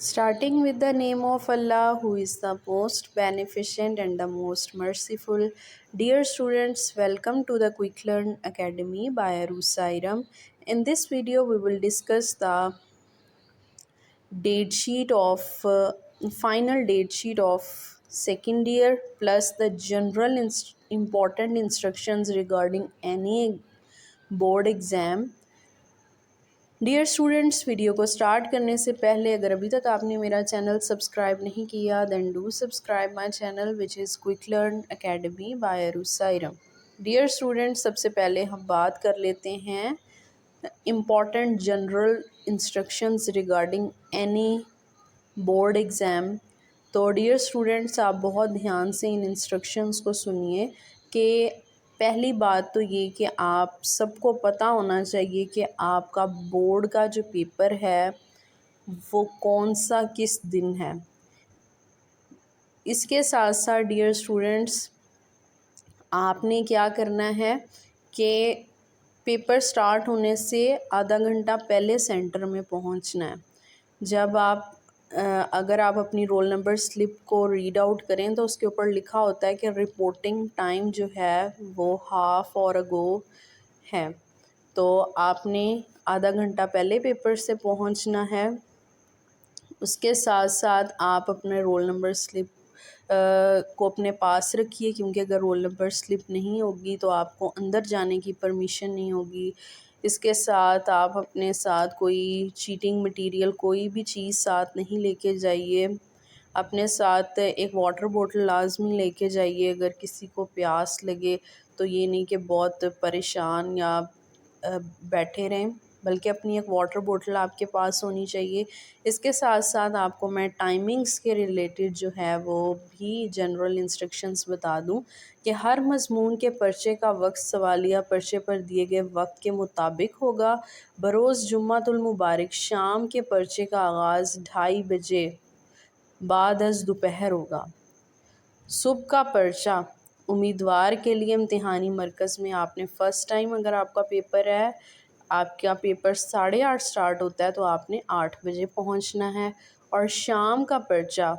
Starting with the name of Allah, who is the most beneficent and the most merciful. Dear students, welcome to the Quick Learn Academy by Arusairam. In this video, we will discuss the date sheet of final date sheet of second year plus the general important instructions regarding any board exam. Dear students, video को start करने से पहले अगर अभी तक आपने मेरा channel subscribe नहीं किया then do subscribe my channel which is Quick Learn Academy by अरुसाइरम। डियर स्टूडेंट्स, सबसे पहले हम बात कर लेते हैं important general instructions regarding any board exam. तो डियर स्टूडेंट्स, आप बहुत ध्यान से इन इंस्ट्रक्शंस को सुनिए कि पहली बात तो ये कि आप सबको पता होना चाहिए कि आपका बोर्ड का जो पेपर है वो कौन सा किस दिन है। इसके साथ साथ डियर स्टूडेंट्स, आपने क्या करना है कि पेपर स्टार्ट होने से आधा घंटा पहले सेंटर में पहुंचना है। जब आप अगर आप अपनी रोल नंबर स्लिप को रीड आउट करें तो उसके ऊपर लिखा होता है कि रिपोर्टिंग टाइम जो है वो हाफ और अगो है। तो आपने आधा घंटा पहले पेपर से पहुंचना है। उसके साथ साथ आप अपने रोल नंबर स्लिप को अपने पास रखिए, क्योंकि अगर रोल नंबर स्लिप नहीं होगी तो आपको अंदर जाने की परमिशन नहीं होगी। इसके साथ आप अपने साथ कोई चीटिंग मटेरियल कोई भी चीज़ साथ नहीं लेके जाइए। अपने साथ एक वाटर बोतल लाजमी लेके जाइए। अगर किसी को प्यास लगे तो ये नहीं कि बहुत परेशान या बैठे रहें, बल्कि अपनी एक वाटर बोतल आपके पास होनी चाहिए। इसके साथ साथ आपको मैं टाइमिंग्स के रिलेटेड जो है वो भी जनरल इंस्ट्रक्शंस बता दूं कि हर मज़मून के पर्चे का वक्त सवालिया पर्चे पर दिए गए वक्त के मुताबिक होगा। बरोज़ जुम्मतुल मुबारक शाम के पर्चे का आगाज़ 2:30 बजे बाद अज़ दोपहर होगा। सुबह का पर्चा उम्मीदवार के लिए इम्तिहानी मरकज़ में आपने फ़र्स्ट टाइम अगर आपका पेपर है, आपका पेपर 8:30 स्टार्ट होता है तो आपने 8 बजे पहुंचना है। और शाम का पर्चा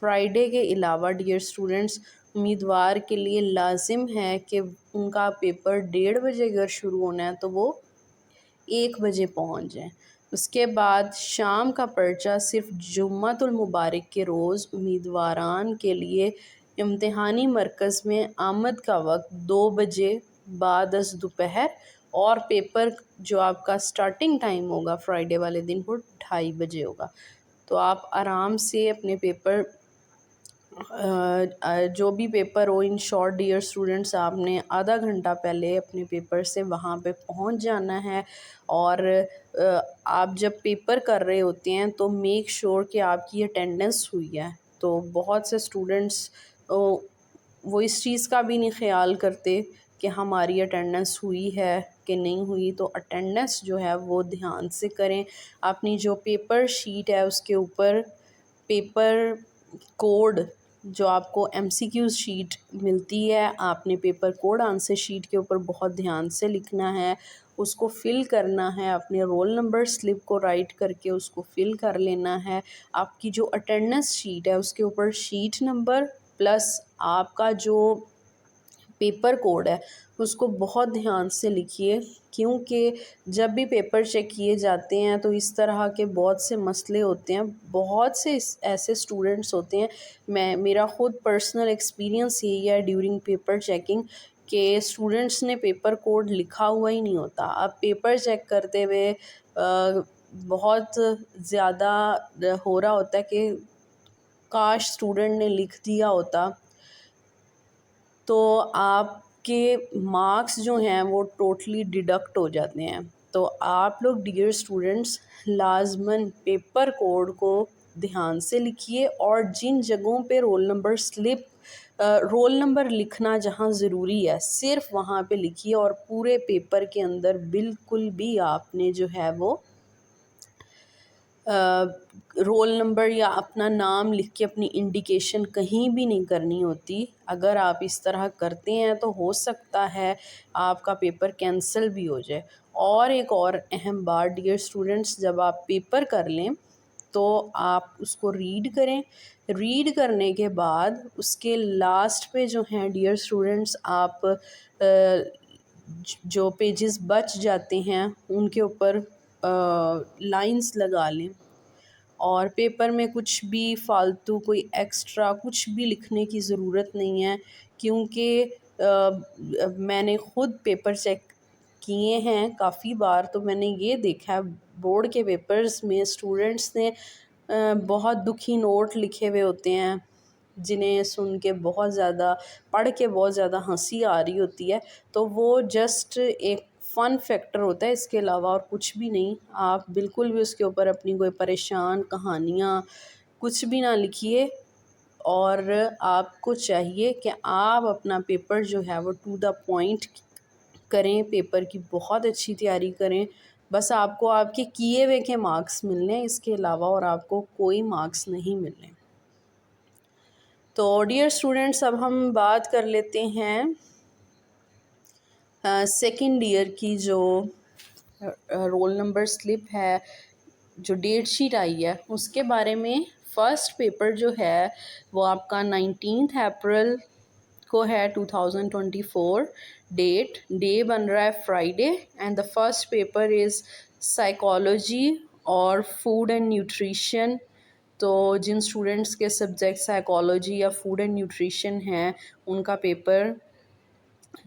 फ्राइडे के अलावा डियर स्टूडेंट्स उम्मीदवार के लिए लाजिम है कि उनका पेपर 1:30 बजे अगर शुरू होना है तो वो 1 बजे पहुंच जाएं। उसके बाद शाम का पर्चा सिर्फ जुम्मतुल मुबारक के रोज़ उम्मीदवारान के लिए इम्तिहानी मरकज़ में आमद का वक्त 2 बजे बाद अज़ दोपहर, और पेपर जो आपका स्टार्टिंग टाइम होगा फ्राइडे वाले दिन वो 2:30 बजे होगा। तो आप आराम से अपने पेपर जो भी पेपर हो, इन शॉर्ट डियर स्टूडेंट्स, आपने आधा घंटा पहले अपने पेपर से वहाँ पे पहुँच जाना है। और आप जब पेपर कर रहे होते हैं तो मेक श्योर कि आपकी अटेंडेंस हुई है। तो बहुत से स्टूडेंट्स वो इस चीज़ का भी नहीं ख्याल करते कि हमारी अटेंडेंस हुई है कि नहीं हुई। तो अटेंडेंस जो है वो ध्यान से करें। अपनी जो पेपर शीट है उसके ऊपर पेपर कोड जो आपको एमसीक्यू शीट मिलती है, आपने पेपर कोड आंसर शीट के ऊपर बहुत ध्यान से लिखना है, उसको फिल करना है। अपने रोल नंबर स्लिप को राइट करके उसको फिल कर लेना है। आपकी जो अटेंडेंस शीट है उसके ऊपर शीट नंबर प्लस आपका जो पेपर कोड है उसको बहुत ध्यान से लिखिए, क्योंकि जब भी पेपर चेक किए जाते हैं तो इस तरह के बहुत से मसले होते हैं। बहुत से ऐसे स्टूडेंट्स होते हैं, मेरा ख़ुद पर्सनल एक्सपीरियंस यही है ड्यूरिंग पेपर चेकिंग, कि स्टूडेंट्स ने पेपर कोड लिखा हुआ ही नहीं होता। अब पेपर चेक करते हुए बहुत ज़्यादा हो रहा होता है कि काश स्टूडेंट ने लिख दिया होता, तो आपके मार्क्स जो हैं वो टोटली डिडक्ट हो जाते हैं। तो आप लोग डियर स्टूडेंट्स लाजमन पेपर कोड को ध्यान से लिखिए, और जिन जगहों पे roll number slip roll number लिखना जहाँ ज़रूरी है सिर्फ वहाँ पे लिखिए, और पूरे पेपर के अंदर बिल्कुल भी आपने जो है वो रोल नंबर या अपना नाम लिख के अपनी इंडिकेशन कहीं भी नहीं करनी होती। अगर आप इस तरह करते हैं तो हो सकता है आपका पेपर कैंसिल भी हो जाए। और एक और अहम बात डियर स्टूडेंट्स, जब आप पेपर कर लें तो आप उसको रीड करें। रीड करने के बाद उसके लास्ट पे जो हैं डियर स्टूडेंट्स, आप जो पेजेस बच जाते हैं उनके ऊपर लाइंस लगा लें, और पेपर में कुछ भी फालतू कोई एक्स्ट्रा कुछ भी लिखने की ज़रूरत नहीं है, क्योंकि मैंने ख़ुद पेपर चेक किए हैं काफ़ी बार, तो मैंने ये देखा है बोर्ड के पेपर्स में स्टूडेंट्स ने बहुत दुखी नोट लिखे हुए होते हैं, जिन्हें सुन के बहुत ज़्यादा, पढ़ के बहुत ज़्यादा हंसी आ रही होती है। तो वो जस्ट एक फ़न फैक्टर होता है, इसके अलावा और कुछ भी नहीं। आप बिल्कुल भी उसके ऊपर अपनी कोई परेशान कहानियाँ कुछ भी ना लिखिए, और आपको चाहिए कि आप अपना पेपर जो है वो टू द पॉइंट करें, पेपर की बहुत अच्छी तैयारी करें। बस आपको आपके किए हुए के मार्क्स मिलने हैं, इसके अलावा और आपको कोई मार्क्स नहीं मिलने। तो डियर स्टूडेंट्स, अब हम बात कर लेते हैं सेकंड ईयर की जो रोल नंबर स्लिप है, जो डेट शीट आई है उसके बारे में। फ़र्स्ट पेपर जो है वो आपका 19 अप्रैल को है 2024। डे बन रहा है Friday, and the first paper is psychology और फूड एंड न्यूट्रिशन। तो जिन स्टूडेंट्स के सब्जेक्ट साइकोलॉजी या फूड एंड न्यूट्रिशन हैं उनका पेपर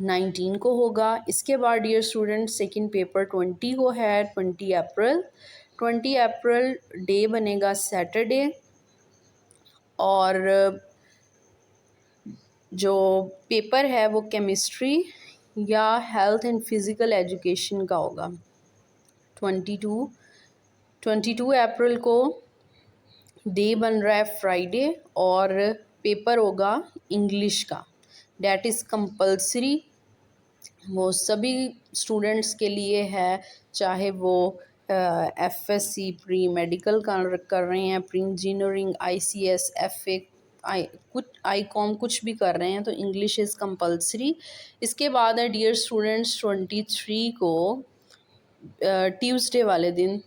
19 को होगा। इसके बाद डियर स्टूडेंट सेकंड पेपर 20 को है, 20 अप्रैल डे बनेगा सैटरडे, और जो पेपर है वो केमिस्ट्री या हेल्थ एंड फिज़िकल एजुकेशन का होगा। 22 अप्रैल को डे बन रहा है फ्राइडे, और पेपर होगा इंग्लिश का, डैट इज़ कंपल्सरी। वो सभी स्टूडेंट्स के लिए है, चाहे वो एफएससी प्री मेडिकल कर रहे हैं, pre engineering, ICS, FA, Icom कुछ भी कर रहे हैं, तो इंग्लिश इज़ कंपल्सरी। इसके बाद है डियर स्टूडेंट्स 23 को ट्यूसडे वाले दिन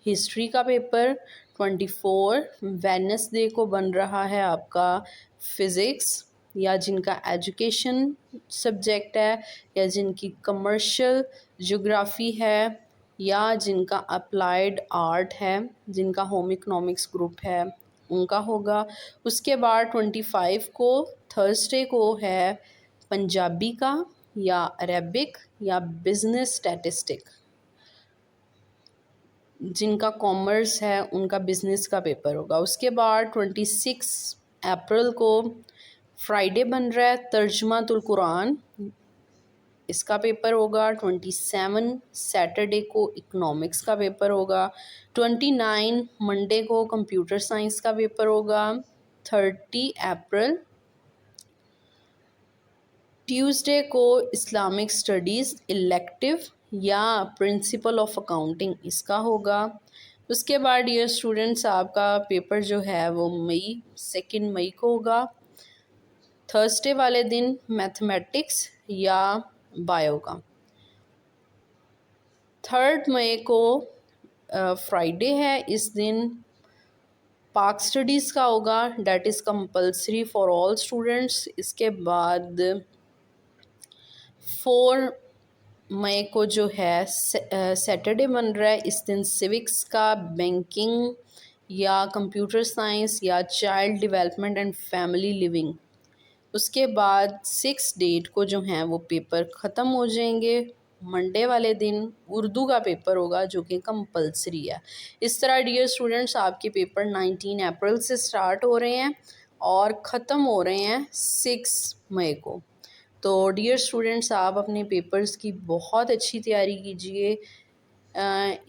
हिस्ट्री का पेपर। 24 वेडनेसडे को बन रहा है आपका फ़िज़िक्स, या जिनका एजुकेशन सब्जेक्ट है, या जिनकी कमर्शियल ज्योग्राफ़ी है, या जिनका अप्लाइड आर्ट है, जिनका होम इकोनॉमिक्स ग्रुप है, उनका होगा। उसके बाद 25 को थर्सडे को है पंजाबी का, या अरेबिक, या बिज़नेस स्टैटिस्टिक। जिनका कॉमर्स है उनका बिज़नेस का पेपर होगा। उसके बाद 26 अप्रैल को फ्राइडे बन रहा है तर्जुमातुल कुरान, इसका पेपर होगा। 27 सैटरडे को इकोनॉमिक्स का पेपर होगा। 29 मंडे को कंप्यूटर साइंस का पेपर होगा। 30 अप्रैल ट्यूसडे को इस्लामिक स्टडीज़ इलेक्टिव या प्रिंसिपल ऑफ अकाउंटिंग, इसका होगा। उसके बाद डियर स्टूडेंट्स, आपका पेपर जो है वो 2 मई को होगा। थर्सडे वाले दिन मैथमेटिक्स या बायो का। 3 मई को फ्राइडे है, इस दिन पाक स्टडीज़ का होगा, that is compulsory for all students. इसके बाद 4 मई को जो है सैटरडे बन रहा है, इस दिन सिविक्स का, बैंकिंग या कंप्यूटर साइंस या child development and family living. उसके बाद 6 डेट को जो हैं वो पेपर ख़त्म हो जाएंगे। मंडे वाले दिन उर्दू का पेपर होगा जो कि कंपल्सरी है। इस तरह डियर स्टूडेंट्स, आपके पेपर 19 अप्रैल से स्टार्ट हो रहे हैं और ख़त्म हो रहे हैं 6 मई को। तो डियर स्टूडेंट्स, आप अपने पेपर्स की बहुत अच्छी तैयारी कीजिए।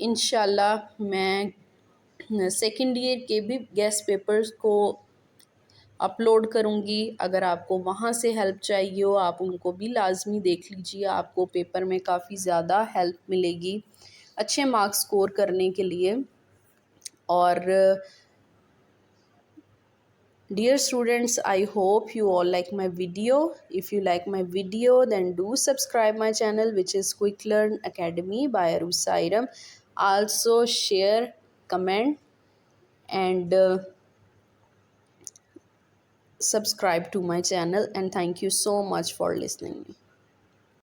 इंशाल्लाह मैं सेकंड ईयर के भी गेस्ट पेपर्स को अपलोड करूँगी। अगर आपको वहाँ से हेल्प चाहिए हो, आप उनको भी लाजमी देख लीजिए, आपको पेपर में काफ़ी ज़्यादा हेल्प मिलेगी अच्छे मार्क्स स्कोर करने के लिए। और dear students, I hope you all like my video. If you like my video, then do subscribe my channel, which is Quick Learn Academy by Arusairam. Also share, comment and subscribe to my channel, and thank you so much for listening me.